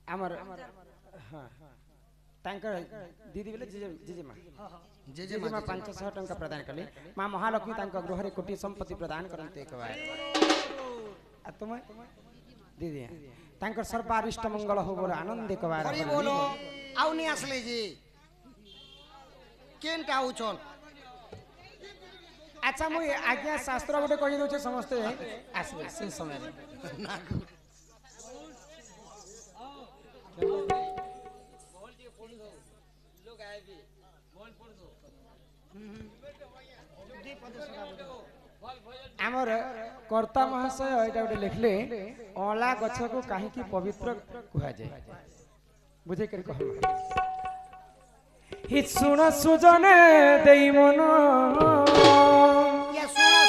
आमर हाँ तांकर दीदी बेले जेजेमा जेजेमा 500 टंका प्रदान कले मां महालक्ष्मी तांका गृह रे कोटी संपत्ति प्रदान करते एक बार आ तुम दीदी तांकर सर्वारिष्ट मंगल हो बोल आनंद एक बार हरि बोलो आउ नहीं आसले जी केनटा आउछन अच्छा मुई आज्ञा शास्त्र गोटे कहि दोचे समस्त आसबे से समय आमर कर्ता महाशय एटा गोटे लिखले अला गछ को काहे की पवित्र कुहा जाय बुझे कर कहमा हि सुन सुजने देई मन ये सुना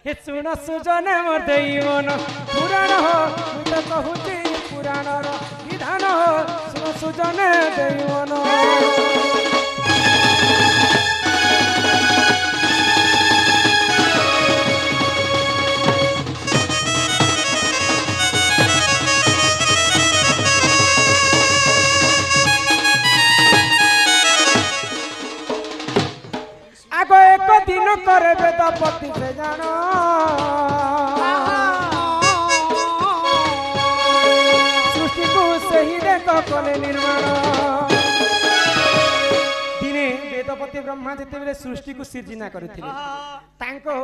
हि सुन सुजने मोर देई मन पुराण हो मुई तो कहूची पुराण रो विधान हो सुन सुजने देई मन दिन करे वेदपति से जानो सृष्टि को सही देख कले निर्माण दिने वेदपति ब्रह्मा जेते बेले सृष्टि को सृजना करथिले तांको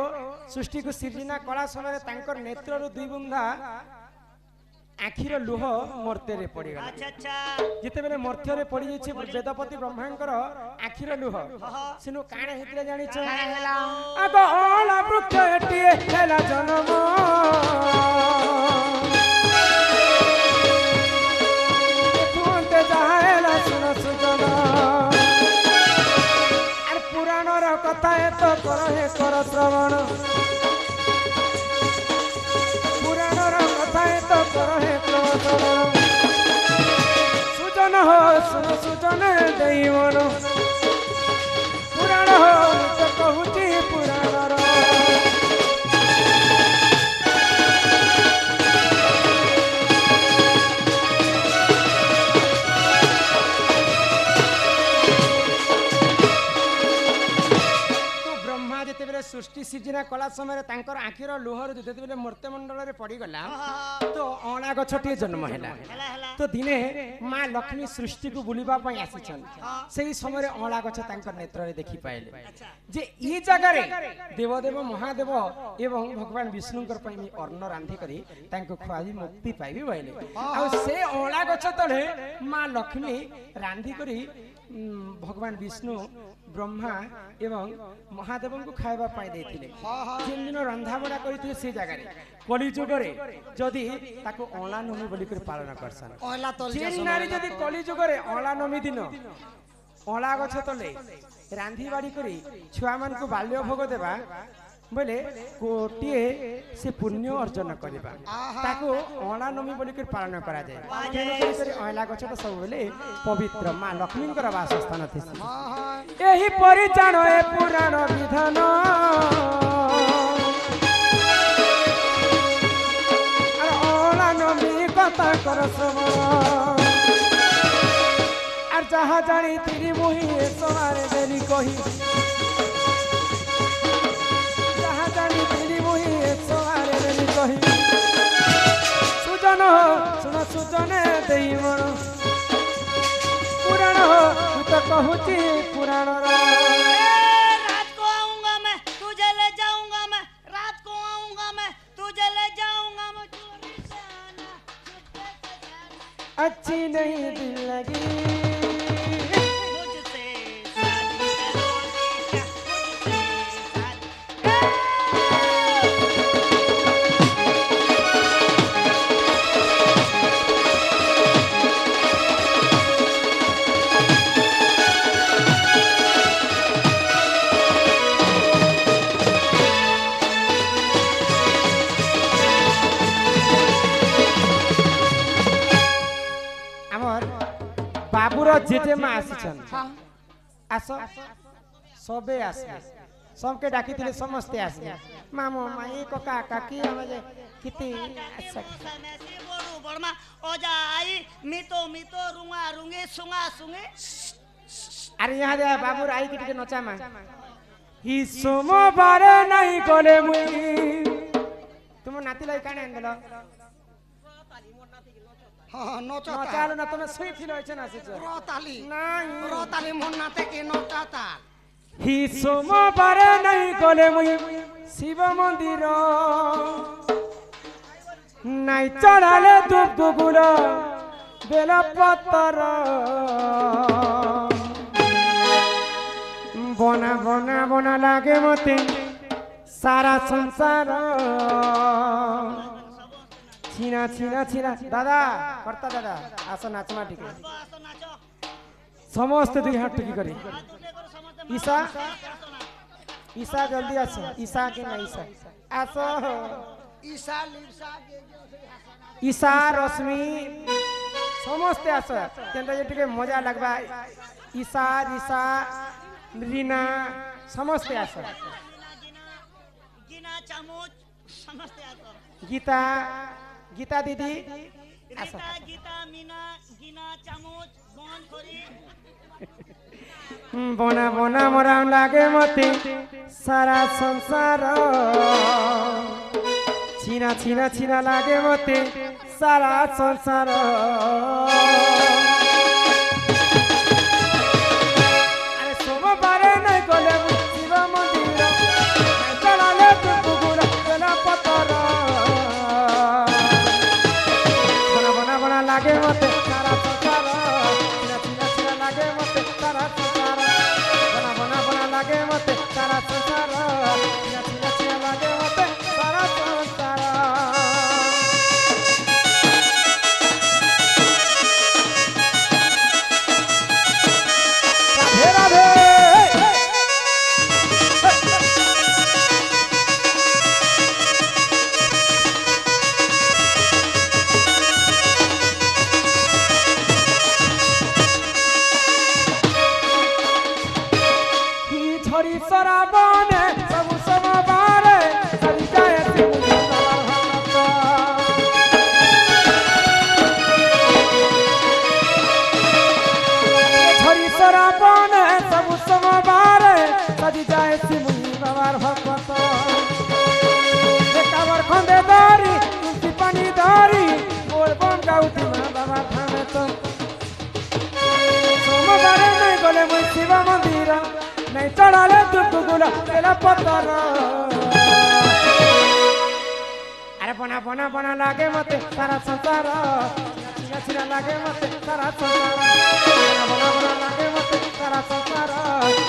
सृष्टि को सृजना कला समय तांकर नेत्ररु दुई बुंदा आखिर लुह मर्त्य रे पड़ी गला अच्छा अच्छा जेते बेले मर्त्य रे पड़ी जाय वेदपति ब्रह्मांकर आखिर लुह सिनु काणे हेतले जानि छ आग ओला वृक्ष एटिए हेला जन्म तुंते जाहेला सुन सुजन अरे पुराण रो कथा ए तो कर हे कर श्रवण पुराण रो कथा ए तो कर हे सुजन हो सुन सुजन देई मन पुराण हो तो कहूची पुराण रो सृष्टि सृजना कला समय तांकर आखिर लुहर जेते मर्त्य मंडल रे पड़ी गला तो अणा गछटी जन्म हैला तो दिने मां लक्ष्मी सृष्टि को बुलिबा पई आसीछन सेही समय अणा गछ तांकर नेत्र रे देखि पाइले जे ई जगह रे देवदेव महादेव एवं भगवान विष्णुकर पई अन्न रांधी करी तांको खुआई मुक्ति पाइबी बइले आ से अणा गछ तळे मां लक्ष्मी रांधी करी भगवान विष्णु ब्रह्मा एवं महादेव को खाइबा पाई देथिले जिन दिन रंधा बड़ा करिथिले से जगह रे कलिजुग रे जदी ताको अला नमी बोली कर पालन करसन ओला तल जिन नारी जदी कलिजुग रे अला नमी दिन अला गछ तले रांधी बाड़ी करी छुआ मन को बाल्य भोग देबा बोले कोटिए से पुण्य अर्जन करबा ताको अला नमी बोली कर पालन करा जाय तेरे अला गछ त सब बोले पवित्र मां लक्ष्मी कर वास स्थान थिसी एही परि जानो ए पुराण विधान अला नमी कथा कर श्रवण आर जहा जानी तिरी मोहि सोनारे देली कही सुजन हो सुन सुजन देई मन पुराण हो तो कहूची पुराण रात को आऊंगा मैं तुझे ले जाऊंगा मैं रात को आऊंगा मैं तुझे ले जाऊंगा मैं चोरी से आना अच्छी नहीं दिल लगी मुझसे शादी करोगी क्या बाबूर जेजेमा आसीछन आस सबे आसे सबके डाकी थिले समस्ते आसे मामू माई कका काकी हम जे किति अच्छा मेसी बोडू बर्मा ओजा आई मितो मितो रुंगा रुंगे सुंगा सुंगे अरे यहाँ दे बाबू आई की टिके नचा मा ही सोमवार नहीं गले मुई तुम नाती लाई काने आंदलो हां नोचा नचालो ना तुम सुई थिलो छ ना से रोताली नहीं रोताली मन नाते के नोचाता ही सोमवार नहीं गले मुई शिव मंदिर নাই চড়ালে ধূপ গুগুল বেলা পত্তর বনা বনা বনা লাগে মতে সারা সংসার ছিনা ছিনা ছিনা দাদা কর্তা দাদা আসো নাচমা টিকে আসো নাচো সমস্ত দুই হাত টিকি করে দুনে করো সমস্ত ঈশা ঈশা জলদি আসো ঈশা কি না ঈশা আসো ईसा लिसा ঈশা রশ্মি সমস্ত আসো কেনটা যে টিকে মজা লাগবা ঈশা রিসা রিনা সমস্ত আসো গিনা চামচ সমস্ত আসো গীতা গীতা দিদি আসো রিতা গীতা মিনা গিনা চামচ বন করি বনা বনা মরা লাগে মতে সারা সংসার ছিনা ছিনা ছিনা লাগে মতে সারা সংসার আরে সোমবারে নাই গলে শিব মন্দির চড়ালে পুকুর বেলা পতর বনা বনা বনা লাগে মতে সারা সংসার ছিনা ছিনা ছিনা লাগে মতে সারা সংসার বনা বনা বনা লাগে মতে সারা সংসার ছিনা ছিনা ছিনা লাগে মতে সারা সংসার রাধে রাধে কি ঝরি সরাবনে সবু সমবারে সরি যায় শিবুজি ভক্ত ঝরি সরাবনে সবু সমবারে সরি যায় শিবুজি বাবার ভক্ত কাবার খন্দে ধরি তুলসী পানি ধরি বলবম গাউতি মা বাবা থামে তো সোমবারে নাই গলে মুই শিব মন্দির নাই চড়ালে দুপুগুলা বেলা পতর আরে বনা বনা বনা লাগে মতে সারা সংসার ছিনা ছিনা লাগে মতে সারা সংসার বনা বনা বনা লাগে মতে সারা সংসার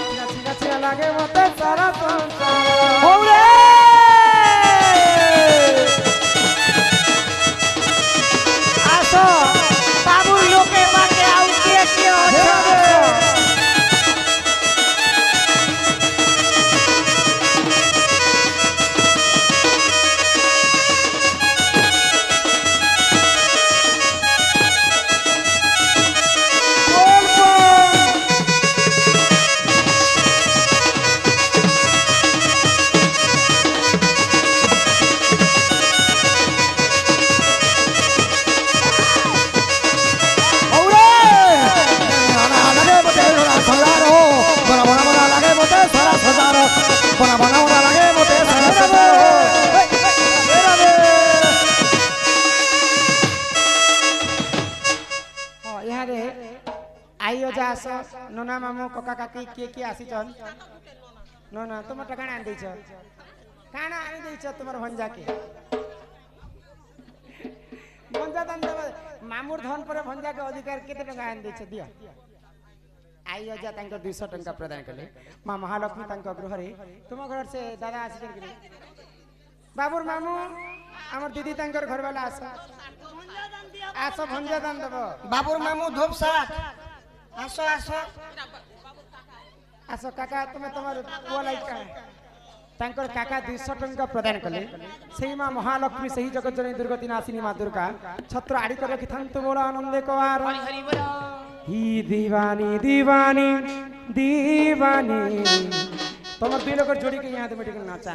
ছিনা ছিনা ছিনা লাগে মতে সারা সংসার ওরে আসো বাবু লোকে বাকে আউ কে কে আসো नोना मामू कका काकी के आसीचन नोना तुम काना आन देछ काना आन देछ तुमर भंजा के भंजा दान देबा मामूर धन पर भंजा के अधिकार केते टका आन देछ दिया आई अजा तांको 200 टंका प्रदान करले मां महालक्ष्मी तांको गृह रे तुम घर से दादा आसीचन कि बाबूर मामू हमर दीदी तांकर घर वाला आसो भंजा दान देबो बाबूर मामू धूप साथ आसो आसो आसो काका तुम तुमर पुआ लाइक तांकर काका 200 टंका प्रदान कले सेही मां महालक्ष्मी सही जगत जननी दुर्गति नाशिनी मां दुर्गा छत्र आड़ी कर रखिथान तो बोला आनंदे कवार ही दीवानी दीवानी दीवानी তোমার দুই লোকের जोड़ी के यहाँ में टिक नाचा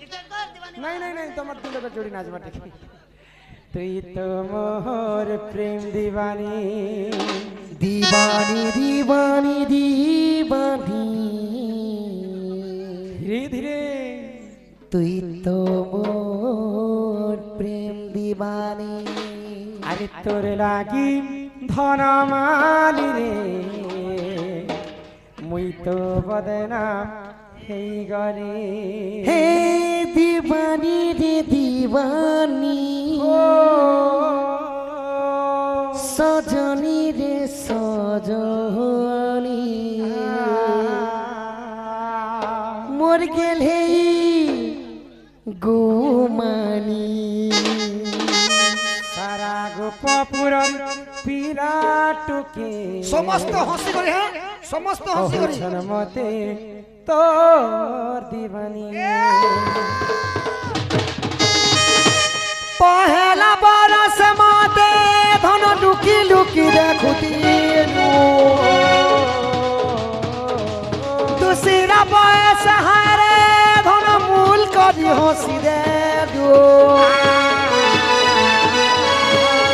इसे कर दीवानी नहीं नहीं नहीं তোমার দুই লোকের जोड़ी नाचबा टिक তুই তো মোর প্রেম दीवानी दीवानी दीवानी दीवानी धीरे धीरे তুই তো মোর প্রেম दीवानी আরে তোর লাগি ধনমালি রে মুই তো বদনাম হেই গলে हे दीवानी रे दीवानी सजनी रे सजनी मोर गेल हे गुमानी সারা গোপপুরর পিরাটুকে সমস্ত হসি করে হ্যাঁ সমস্ত হসি করে কহছন মতে তোর দিবানি पहला बरस माते धन लुकी लुकी देखुतीनु दूसरा बयस हारे धन मूल करी हसी दे दो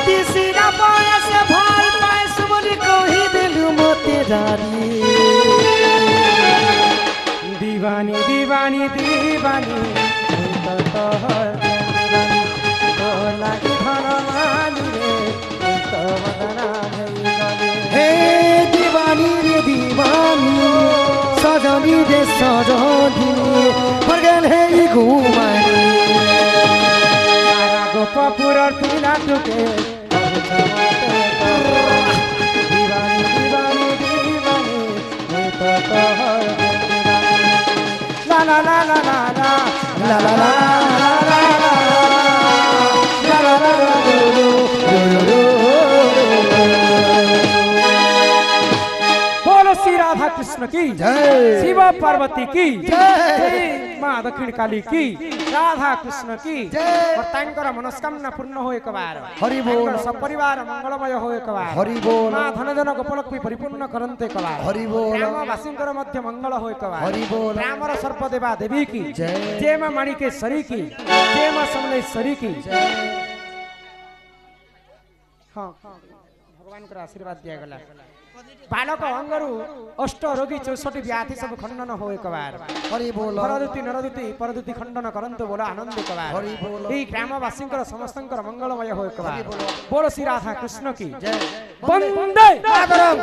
तीसरा बयस भल पाइस बोली कही दिलु मते जानी दीवानी दीवानी दीवानी तो तोहर दीवानी तो लागी धनमाली रे तो बदना हेई गले हे दीवानी रे दीवानी सजनी रे सजनी पर गेल हे घुमानी सारा गोपपुरर पिराटुके कहछन मते तोर दीवानी दीवानी दीवानी तो तोहर दीवानी ला ला ला ला ला ला ला ला ला ला ला ला बोलो श्री राधा कृष्ण की जय। शिव पार्वती की जय। माँ दक्षिण काली की राधा कृष्ण की जय। और तांकर मनस्कामना पूर्ण हो एक बार हरि बोल। तांकर सपरिवार मंगलमय हो एक बार हरि बोल। माँ धन जन गोपलक्ष्मी परिपूर्ण करन्ते एक बार हरि बोल। ग्रामवासींकर मध्य मंगल हो एक बार हरि बोल। ग्रामर सर्पदेवा देवी की जय। जय माँ माणिकेश्वरी की जय माँ समलेश्वरी की हाँ भगवान का आशीर्वाद दिया गला बालक अंगरु अष्ट रोगी 64 व्याधि सब खंडन हो एक बार हरि बोल परदुति नरदुति परदुति खंडन करंतु बोलो आनंद एक बार हरि बोल। ई ग्रामवासींकर समस्तंकर मंगलमय हो एक बार बोलो श्री राधा कृष्ण की जय वंदे मातरम।